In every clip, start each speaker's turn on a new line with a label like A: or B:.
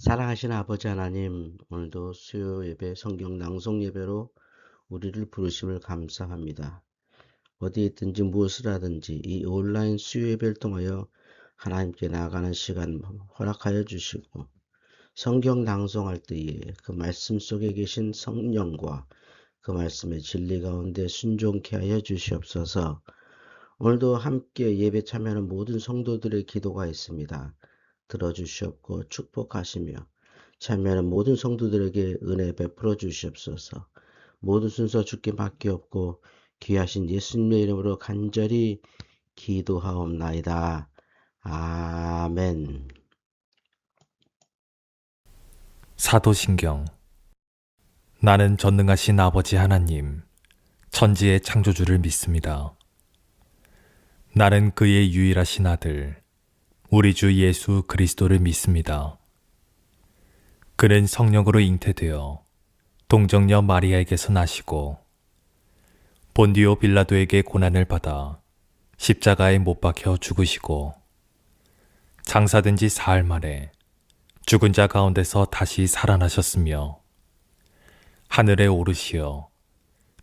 A: 사랑하신 아버지 하나님, 오늘도 수요 예배, 성경 낭송 예배로 우리를 부르심을 감사합니다. 어디에 있든지 무엇을 하든지 이 온라인 수요 예배를 통하여 하나님께 나아가는 시간 허락하여 주시고, 성경 낭송할 때에 그 말씀 속에 계신 성령과 그 말씀의 진리 가운데 순종케 하여 주시옵소서. 오늘도 함께 예배 참여하는 모든 성도들의 기도가 있습니다. 들어주시옵고 축복하시며 참여하는 모든 성도들에게 은혜 베풀어 주시옵소서. 모든 순서 주께 맡기옵고 귀하신 예수님의 이름으로 간절히 기도하옵나이다. 아멘.
B: 사도신경. 나는 전능하신 아버지 하나님, 천지의 창조주를 믿습니다. 나는 그의 유일하신 아들, 우리 주 예수 그리스도를 믿습니다. 그는 성령으로 잉태되어 동정녀 마리아에게서 나시고 본디오 빌라도에게 고난을 받아 십자가에 못 박혀 죽으시고 장사된 지 사흘 만에 죽은 자 가운데서 다시 살아나셨으며 하늘에 오르시어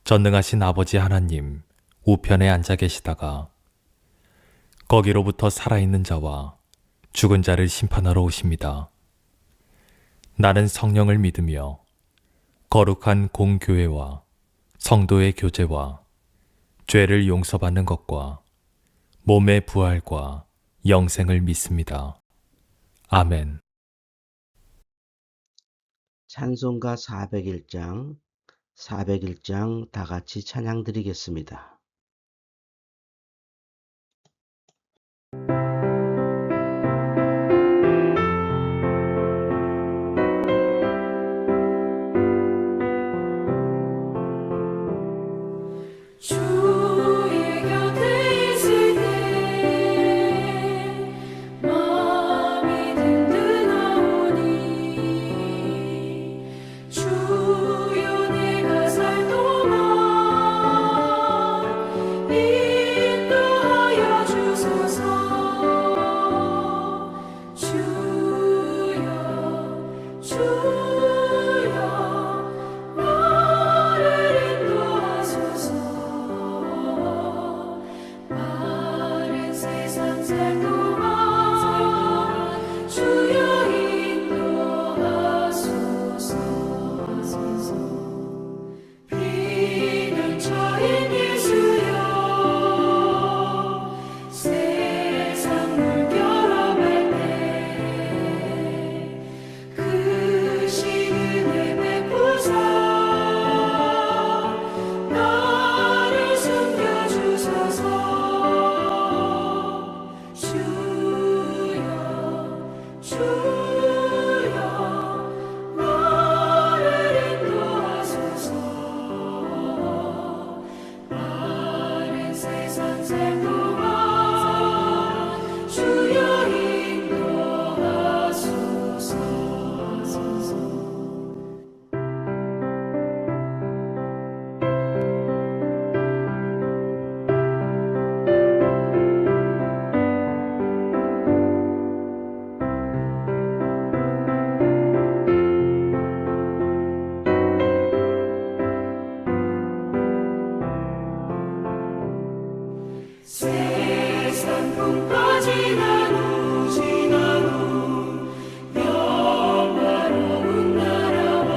B: 전능하신 아버지 하나님 우편에 앉아 계시다가 거기로부터 살아있는 자와 죽은 자를 심판하러 오십니다. 나는 성령을 믿으며 거룩한 공교회와 성도의 교제와 죄를 용서받는 것과 몸의 부활과 영생을 믿습니다. 아멘.
A: 찬송가 401장 다 같이 찬양 드리겠습니다.
C: 주의 곁에 있을 때 마음이 든든하오니 주여 내가 살 동안 인도하여 주소서. 주여 나를 인도하소서. 바른 세상 살 동안 주여 인도하소서. 비난처인 예수여 세상 물결어갈 때 그 시은혜 베푸사 나를 숨겨주소서. 주여 나를 인도하소서. 바른 세상 살 동안 주여 인도하소서. 세상 풍파 지난 후 영화로운 나라와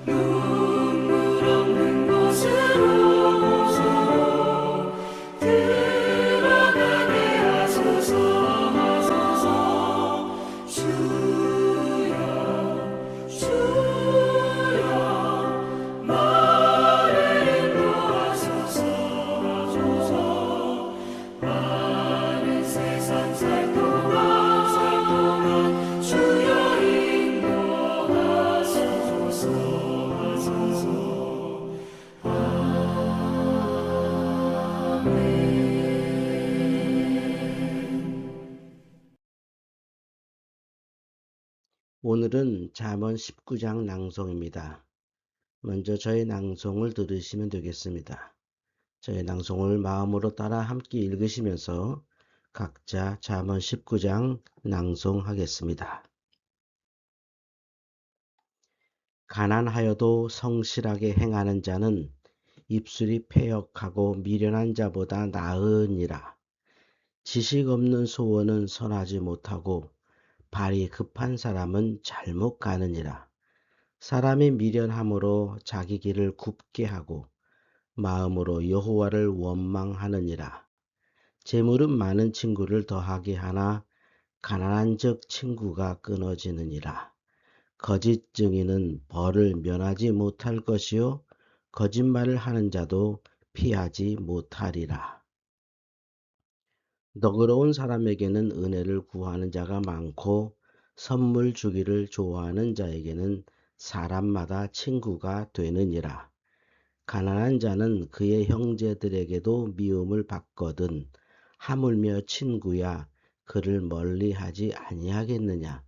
C: 눈물 없는 곳으로 들어가게 하소서. 주여 나를 인도하소서. 바른 세상 살 동안 주여 인도하소서.
A: 오늘은 잠언 19장 낭송입니다. 먼저 저의 낭송을 들으시면 되겠습니다. 저의 낭송을 마음으로 따라 함께 읽으시면서 각자 잠언 19장 낭송하겠습니다. 가난하여도 성실하게 행하는 자는 입술이 패역하고 미련한 자보다 나으니라. 지식 없는 소원은 선하지 못하고 발이 급한 사람은 잘못 가느니라. 사람이 미련함으로 자기 길을 굽게 하고 마음으로 여호와를 원망하느니라. 재물은 많은 친구를 더하게 하나 가난한 적 친구가 끊어지느니라. 거짓 증인은 벌을 면하지 못할 것이요 거짓말을 하는 자도 피하지 못하리라. 너그러운 사람에게는 은혜를 구하는 자가 많고 선물 주기를 좋아하는 자에게는 사람마다 친구가 되느니라. 가난한 자는 그의 형제들에게도 미움을 받거든 하물며 친구야 그를 멀리하지 아니하겠느냐.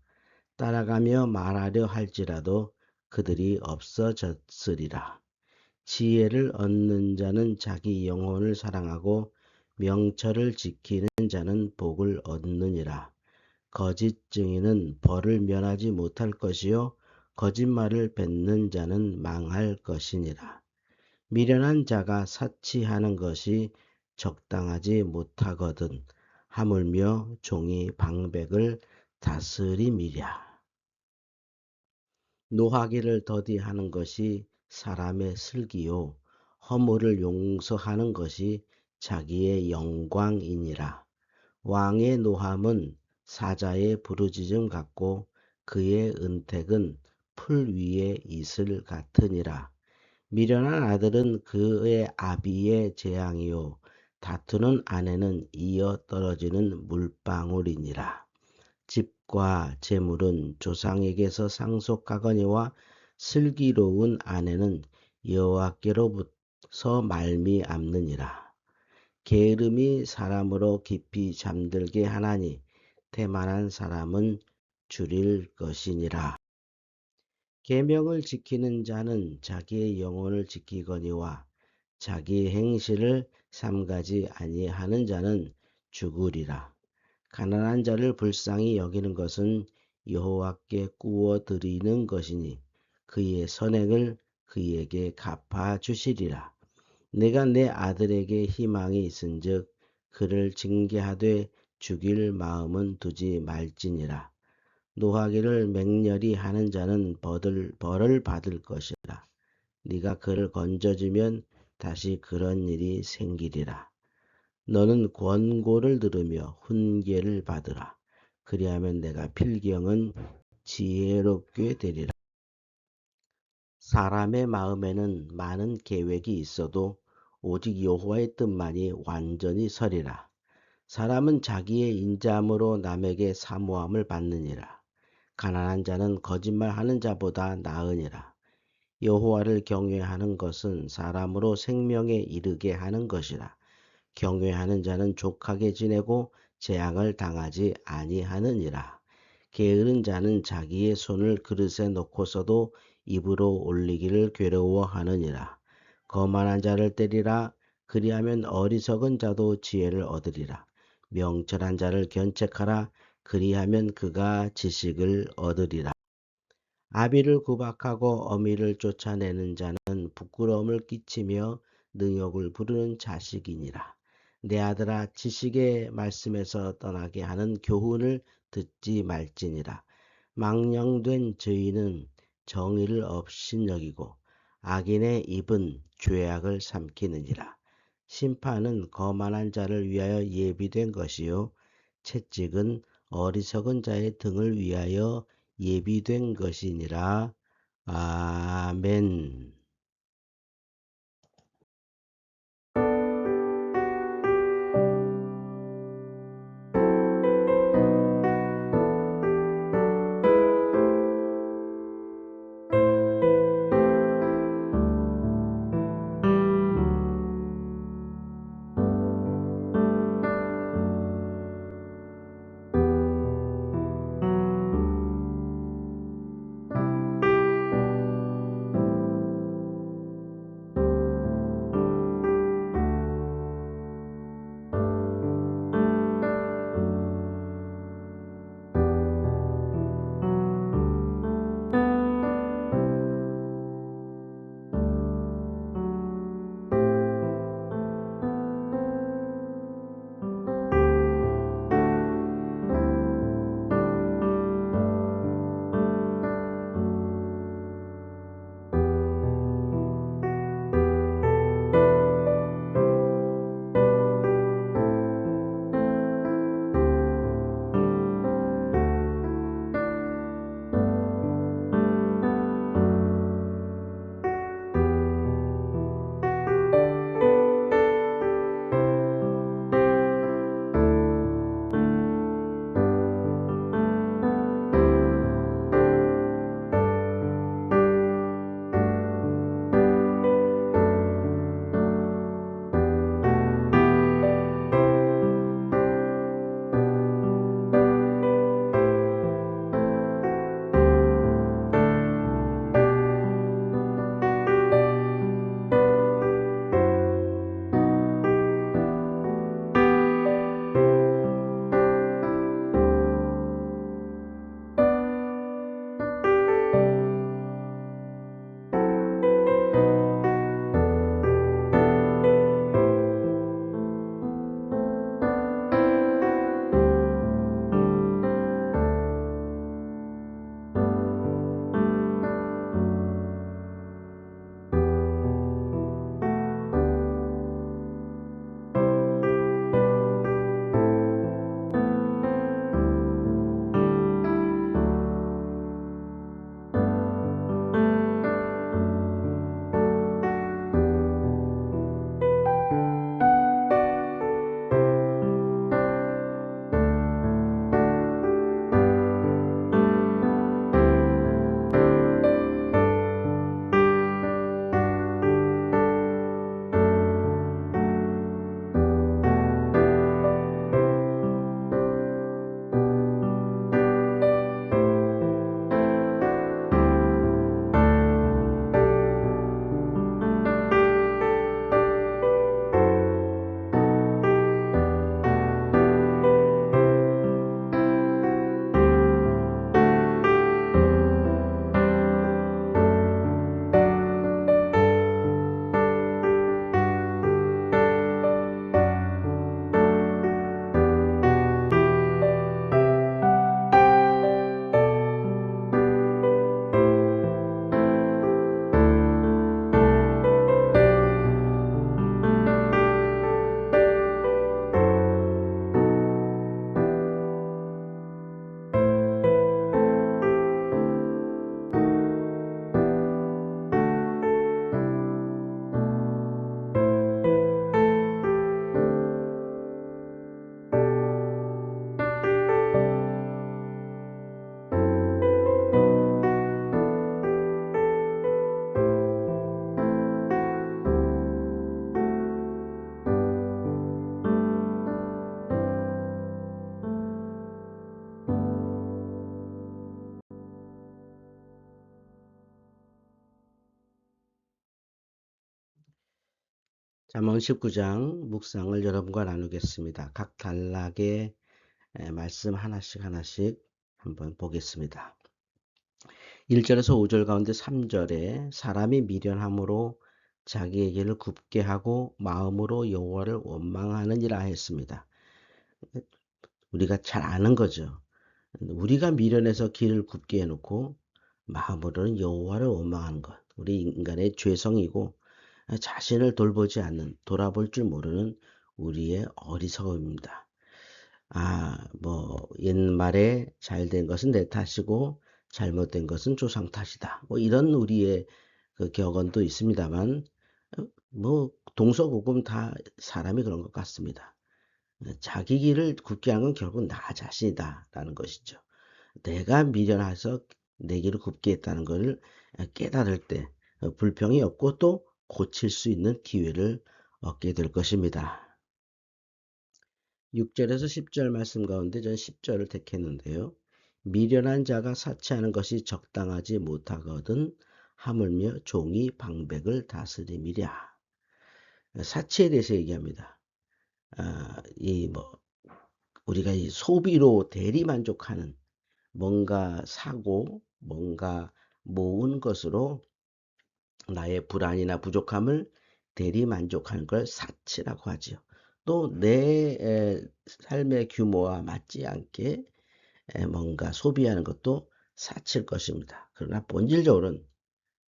A: 따라가며 말하려 할지라도 그들이 없어졌으리라. 지혜를 얻는 자는 자기 영혼을 사랑하고 명철을 지키는 자는 복을 얻느니라. 거짓 증인은 벌을 면하지 못할 것이요 거짓말을 뱉는 자는 망할 것이니라. 미련한 자가 사치하는 것이 적당하지 못하거든 하물며 종이 방백을 다스림이랴. 노하기를 더디하는 것이 사람의 슬기요 허물을 용서하는 것이 자기의 영광이니라. 왕의 노함은 사자의 부르짖음 같고 그의 은택은 풀 위의 이슬 같으니라. 미련한 아들은 그의 아비의 재앙이요 다투는 아내는 이어 떨어지는 물방울이니라. 집과 재물은 조상에게서 상속하거니와 슬기로운 아내는 여호와께로부터 말미암느니라. 게으름이 사람으로 깊이 잠들게 하나니 태만한 사람은 줄일 것이니라. 계명을 지키는 자는 자기의 영혼을 지키거니와 자기의 행실을 삼가지 아니하는 자는 죽으리라. 가난한 자를 불쌍히 여기는 것은 여호와께 구워 드리는 것이니 그의 선행을 그에게 갚아 주시리라. 내가 내 아들에게 희망이 있은즉 그를 징계하되 죽일 마음은 두지 말지니라. 노하기를 맹렬히 하는 자는 벌을 받을 것이라. 네가 그를 건져주면 다시 그런 일이 생기리라. 너는 권고를 들으며 훈계를 받으라. 그리하면 내가 필경은 지혜롭게 되리라. 사람의 마음에는 많은 계획이 있어도 오직 여호와의 뜻만이 완전히 서리라. 사람은 자기의 인자함으로 남에게 사모함을 받느니라. 가난한 자는 거짓말하는 자보다 나으니라. 여호와를 경외하는 것은 사람으로 생명에 이르게 하는 것이라. 경외하는 자는 족하게 지내고 재앙을 당하지 아니하느니라. 게으른 자는 자기의 손을 그릇에 넣고서도 입으로 올리기를 괴로워하느니라. 거만한 자를 때리라. 그리하면 어리석은 자도 지혜를 얻으리라. 명철한 자를 견책하라. 그리하면 그가 지식을 얻으리라. 아비를 구박하고 어미를 쫓아내는 자는 부끄러움을 끼치며 능욕을 부르는 자식이니라. 내 아들아 지식의 말씀에서 떠나게 하는 교훈을 듣지 말지니라. 망령된 죄인은 정의를 업신여기고 악인의 입은 죄악을 삼키느니라. 심판은 거만한 자를 위하여 예비된 것이요 채찍은 어리석은 자의 등을 위하여 예비된 것이니라. 아멘. 잠언 19장 묵상을 여러분과 나누겠습니다. 각 단락의 말씀 하나씩 한번 보겠습니다. 1절에서 5절 가운데 3절에 사람이 미련함으로 자기의 길을 굽게 하고 마음으로 여호와를 원망하느니라 했습니다. 우리가 잘 아는 거죠. 우리가 미련해서 길을 굽게 해놓고 마음으로는 여호와를 원망하는 것. 우리 인간의 죄성이고 자신을 돌보지 않는, 돌아볼 줄 모르는 우리의 어리석음입니다. 옛말에 잘된 것은 내 탓이고 잘못된 것은 조상 탓이다. 이런 우리의 그 격언도 있습니다만, 동서고금 다 사람이 그런 것 같습니다. 자기 길을 굽게 하는 건 결국 나 자신이다라는 것이죠. 내가 미련해서 내 길을 굽게 했다는 것을 깨달을 때 불평이 없고 또 고칠 수 있는 기회를 얻게 될 것입니다. 6절에서 10절 말씀 가운데 전 10절을 택했는데요. 미련한 자가 사치하는 것이 적당하지 못하거든 하물며 종이 방백을 다스림이랴. 사치에 대해서 얘기합니다. 우리가 이 소비로 대리 만족하는 뭔가 사고 뭔가 모은 것으로 나의 불안이나 부족함을 대리 만족하는 걸 사치라고 하지요. 또 내 삶의 규모와 맞지 않게 뭔가 소비하는 것도 사치일 것입니다. 그러나 본질적으로는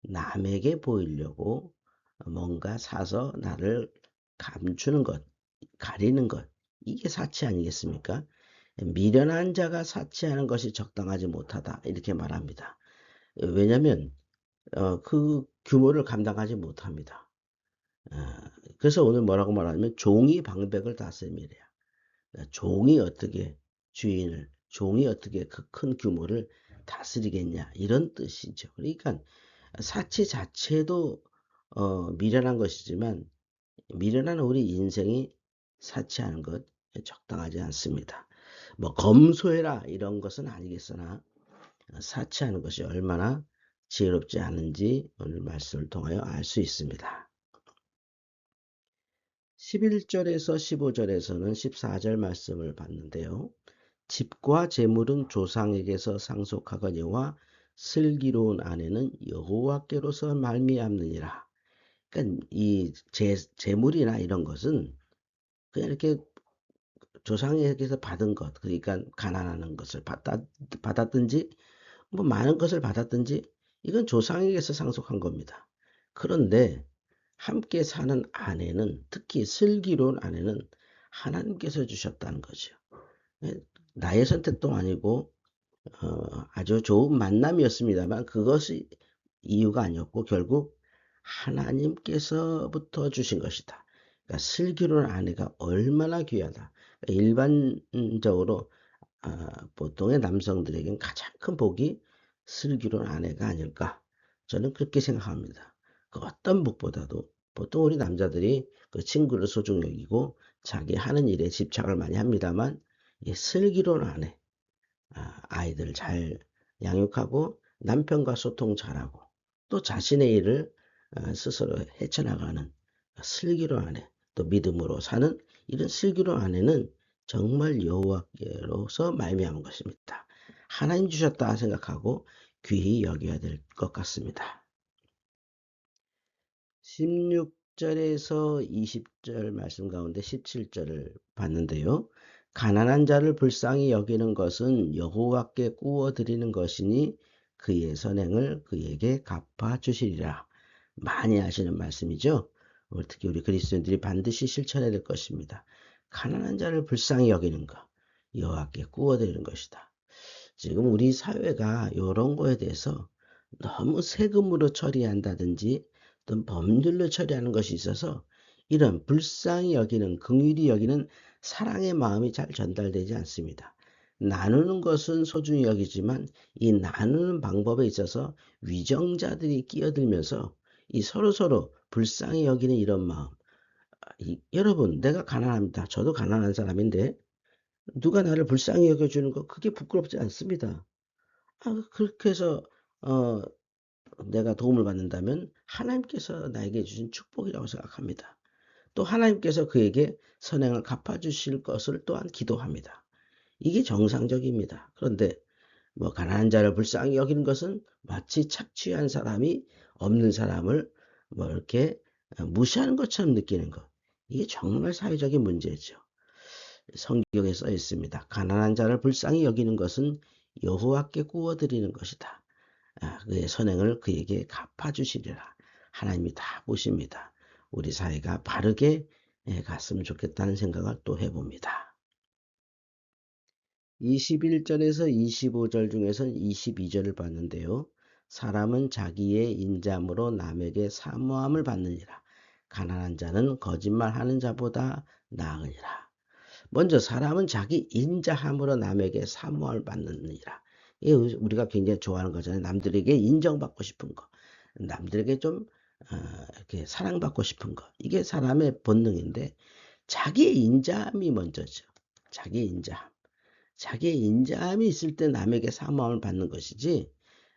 A: 남에게 보이려고 뭔가 사서 나를 감추는 것, 가리는 것, 이게 사치 아니겠습니까? 미련한 자가 사치하는 것이 적당하지 못하다 이렇게 말합니다. 왜냐하면 그 규모를 감당하지 못합니다. 그래서 오늘 뭐라고 말하냐면 종이 방백을 다스리랴. 종이 어떻게 종이 어떻게 그 큰 규모를 다스리겠냐 이런 뜻이죠. 그러니까 사치 자체도 미련한 것이지만 미련한 우리 인생이 사치하는 것 적당하지 않습니다. 검소해라 이런 것은 아니겠으나 사치하는 것이 얼마나 지혜롭지 않은지 오늘 말씀을 통하여 알 수 있습니다. 11절에서 15절에서는 14절 말씀을 봤는데요. 집과 재물은 조상에게서 상속하거니와 슬기로운 아내는 여호와께로서 말미암느니라. 그러니까 이 재물이나 이런 것은 그냥 이렇게 조상에게서 받은 것, 그러니까 가난하는 것을 받았든지 많은 것을 받았든지 이건 조상에게서 상속한 겁니다. 그런데 함께 사는 아내는, 특히 슬기로운 아내는 하나님께서 주셨다는 거죠. 나의 선택도 아니고 아주 좋은 만남이었습니다만 그것이 이유가 아니었고 결국 하나님께서부터 주신 것이다. 그러니까 슬기로운 아내가 얼마나 귀하다. 일반적으로 보통의 남성들에게는 가장 큰 복이 슬기로운 아내가 아닐까. 저는 그렇게 생각합니다. 그 어떤 복보다도 보통 우리 남자들이 그 친구를 소중히 여기고 자기 하는 일에 집착을 많이 합니다만 이 슬기로운 아내, 아이들 잘 양육하고 남편과 소통 잘하고 또 자신의 일을 스스로 헤쳐나가는 슬기로운 아내, 또 믿음으로 사는 이런 슬기로운 아내는 정말 여호와께로서 말미암은 것입니다. 하나님 주셨다 생각하고 귀히 여겨야 될 것 같습니다. 16절에서 20절 말씀 가운데 17절을 봤는데요. 가난한 자를 불쌍히 여기는 것은 여호와께 구워드리는 것이니 그의 선행을 그에게 갚아주시리라. 많이 하시는 말씀이죠. 특히 우리 그리스도인들이 반드시 실천해야 될 것입니다. 가난한 자를 불쌍히 여기는 것, 여호와께 구워드리는 것이다. 지금 우리 사회가 이런 거에 대해서 너무 세금으로 처리한다든지 또 법률로 처리하는 것이 있어서 이런 불쌍히 여기는, 긍휼히 여기는 사랑의 마음이 잘 전달되지 않습니다. 나누는 것은 소중히 여기지만 이 나누는 방법에 있어서 위정자들이 끼어들면서 이 서로서로 불쌍히 여기는 이런 마음. 여러분, 내가 가난합니다. 저도 가난한 사람인데 누가 나를 불쌍히 여겨주는 거 그게 부끄럽지 않습니다. 그렇게 해서 내가 도움을 받는다면 하나님께서 나에게 주신 축복이라고 생각합니다. 또 하나님께서 그에게 선행을 갚아주실 것을 또한 기도합니다. 이게 정상적입니다. 그런데 뭐 가난한 자를 불쌍히 여기는 것은 마치 착취한 사람이 없는 사람을 뭐 이렇게 무시하는 것처럼 느끼는 것. 이게 정말 사회적인 문제죠. 성경에 써 있습니다. 가난한 자를 불쌍히 여기는 것은 여호와께 구워드리는 것이다. 그의 선행을 그에게 갚아주시리라. 하나님이 다 보십니다. 우리 사회가 바르게 갔으면 좋겠다는 생각을 또 해봅니다. 21절에서 25절 중에서는 22절을 봤는데요. 사람은 자기의 인자함으로 남에게 사모함을 받느니라. 가난한 자는 거짓말하는 자보다 나으니라. 먼저 사람은 자기 인자함으로 남에게 사모함을 받느니라. 이게 우리가 굉장히 좋아하는 거잖아요. 남들에게 인정받고 싶은 거, 남들에게 좀 이렇게 사랑받고 싶은 거. 이게 사람의 본능인데 자기의 인자함이 먼저죠. 자기의 인자함. 자기의 인자함이 있을 때 남에게 사모함을 받는 것이지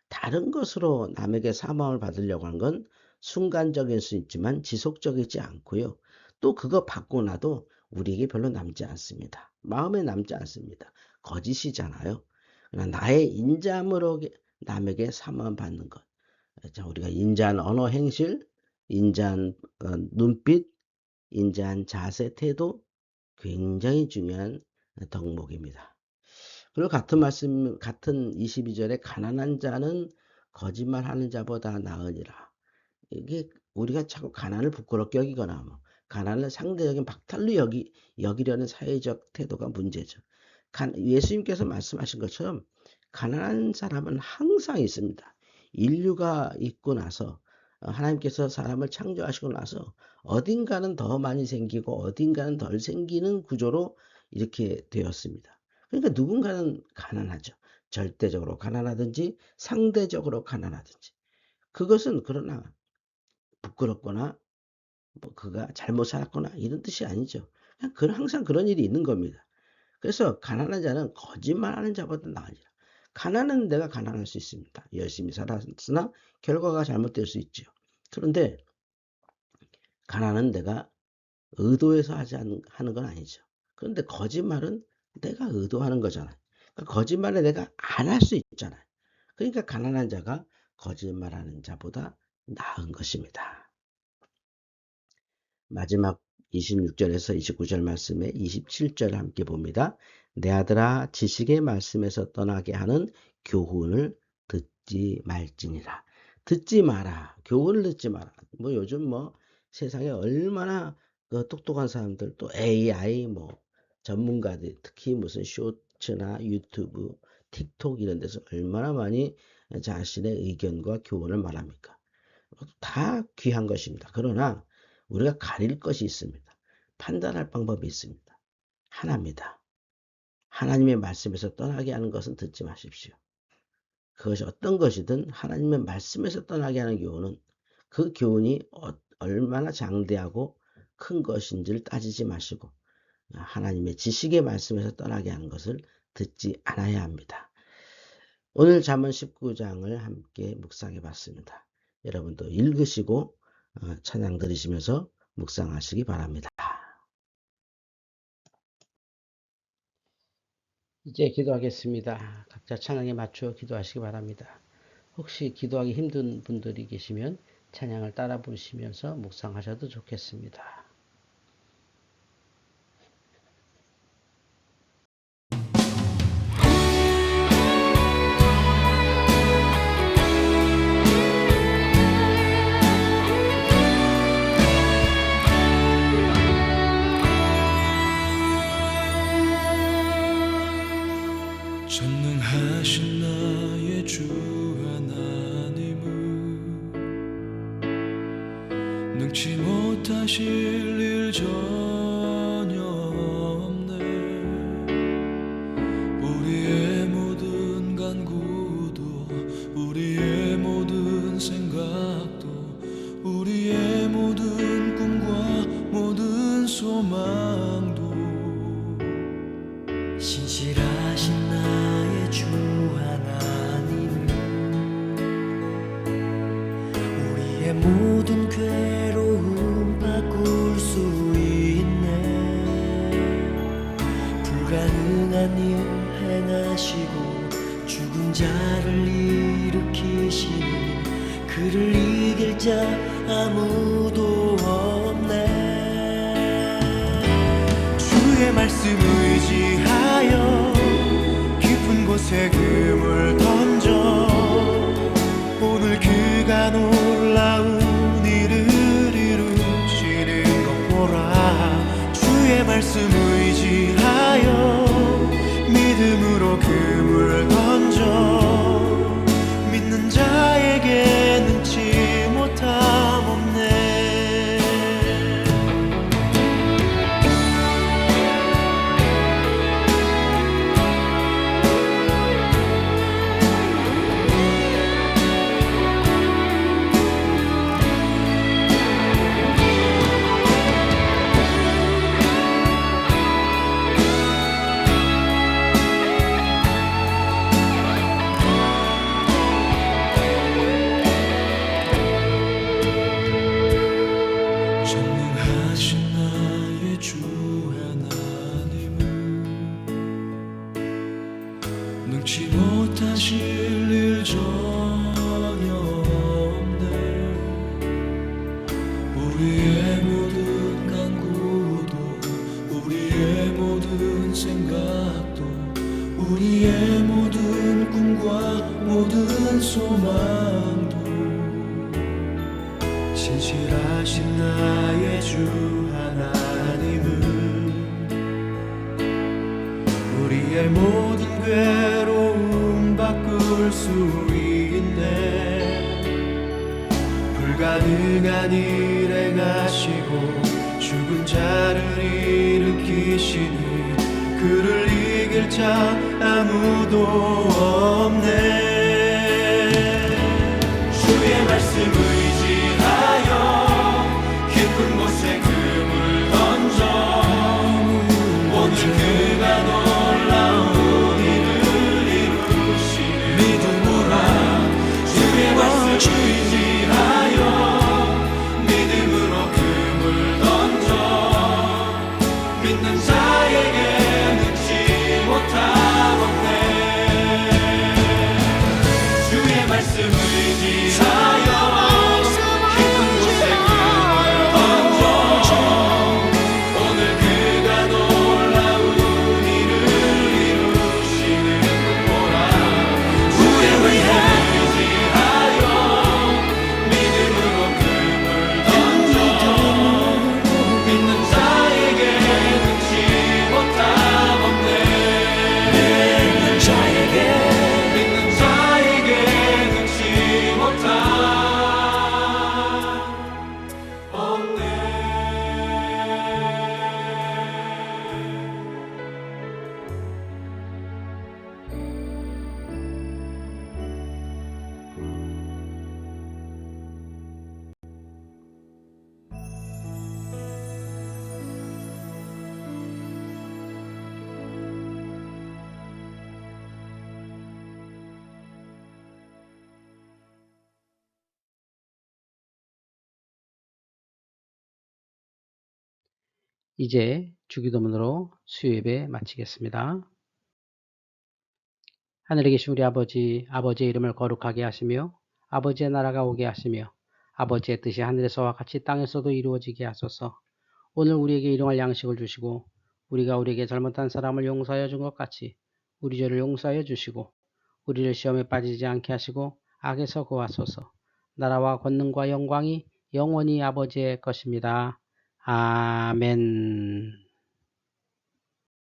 A: 다른 것으로 남에게 사모함을 받으려고 하는 건 순간적일 수 있지만 지속적이지 않고요. 또 그거 받고 나도 우리에게 별로 남지 않습니다. 마음에 남지 않습니다. 거짓이잖아요. 그러나 나의 인자함으로 남에게 사모함 받는 것. 우리가 인자한 언어 행실, 인자한 눈빛, 인자한 자세, 태도 굉장히 중요한 덕목입니다. 그리고 같은 말씀, 같은 22절에 가난한 자는 거짓말하는 자보다 나으니라. 이게 우리가 자꾸 가난을 부끄럽게 여기거나 뭐 가난을 상대적인 박탈로 여기려는 사회적 태도가 문제죠. 예수님께서 말씀하신 것처럼 가난한 사람은 항상 있습니다. 인류가 있고 나서 하나님께서 사람을 창조하시고 나서 어딘가는 더 많이 생기고 어딘가는 덜 생기는 구조로 이렇게 되었습니다. 그러니까 누군가는 가난하죠. 절대적으로 가난하든지 상대적으로 가난하든지. 그것은 그러나 부끄럽거나 뭐 그가 잘못 살았거나 이런 뜻이 아니죠. 그냥 항상 그런 일이 있는 겁니다. 그래서 가난한 자는 거짓말하는 자보다 나으니라. 가난은 내가 가난할 수 있습니다. 열심히 살았으나 결과가 잘못될 수 있죠. 그런데 가난은 내가 의도해서 하는 건 아니죠. 그런데 거짓말은 내가 의도하는 거잖아요. 그러니까 거짓말을 내가 안 할 수 있잖아요. 그러니까 가난한 자가 거짓말하는 자보다 나은 것입니다. 마지막 26절에서 29절 말씀에 27절 함께 봅니다. 내 아들아 지식의 말씀에서 떠나게 하는 교훈을 듣지 말지니라. 듣지 마라. 교훈을 듣지 마라. 뭐 요즘 뭐 세상에 얼마나 똑똑한 사람들 또 AI 뭐 전문가들 특히 무슨 쇼츠나 유튜브, 틱톡 이런 데서 얼마나 많이 자신의 의견과 교훈을 말합니까? 다 귀한 것입니다. 그러나 우리가 가릴 것이 있습니다. 판단할 방법이 있습니다. 하나입니다. 하나님의 말씀에서 떠나게 하는 것은 듣지 마십시오. 그것이 어떤 것이든 하나님의 말씀에서 떠나게 하는 교훈은 그 교훈이 얼마나 장대하고 큰 것인지를 따지지 마시고 하나님의 지식의 말씀에서 떠나게 하는 것을 듣지 않아야 합니다. 오늘 잠언 19장을 함께 묵상해 봤습니다. 여러분도 읽으시고 찬양 들으시면서 묵상하시기 바랍니다. 이제 기도하겠습니다. 각자 찬양에 맞추어 기도하시기 바랍니다. 혹시 기도하기 힘든 분들이 계시면 찬양을 따라 부르시면서 묵상하셔도 좋겠습니다.
C: 전능하신 나의 주 하나님은 능치 못하실 일 전혀 없네. 우리의 모든 간구도 우리의 모든 생각도 우리의 모든 꿈과 모든 소망도 신실하신 나의 주 하나님 우리의 모든 괴로움 바꿀 수 행하시고 죽은 자를 일으키시니 그를 이길 자 아무도 없네. 주의 말씀 의지하여 깊은 곳에 금을 던져 오늘 그가 놀라운 일을 이루시는 것 보라. 주의 말씀 의지하여 믿음으로 금을 던져 믿는 자에게 능치 못함 없네. 전능하신 나의 주 하나님은 능치 못하실 일 전혀 없네. 우리의 모든 간구도 우리의 모든 생각도 우리의 모든 꿈과 모든 소망도 신실하신 나의 주 하나님은 우리의 모든 괴로움 바꿀 수 있네. 불가능한 일 행하시고 죽은 자를 일으키시니 그를 이길 자 아무도 없네. 주의 말씀 의지하여 깊은 곳에 금을 던져 오늘 그가 놀라운 일을 이루시는 믿음으로 주의 말씀 의지하여 믿음으로 금을 던져 믿는 자에게 능치 못함 없네. 주의 말씀 의지하여 깊은 곳에 금을 던져 오늘 그가 놀라운 일을 이루시는 보라. 주의 말씀 의지하여 믿음으로 금을 던져 믿는 자에게 능치 못함 없네. 믿는 자에게 능치 못함 없네.
D: 이제 주기도문으로 수요예배 마치겠습니다. 하늘에 계신 우리 아버지, 아버지의 이름을 거룩하게 하시며 아버지의 나라가 오게 하시며 아버지의 뜻이 하늘에서와 같이 땅에서도 이루어지게 하소서. 오늘 우리에게 일용할 양식을 주시고 우리가 우리에게 잘못한 사람을 용서하여 준 것 같이 우리 죄를 용서하여 주시고 우리를 시험에 빠지지 않게 하시고 악에서 구하소서. 나라와 권능과 영광이 영원히 아버지의 것입니다. 아멘.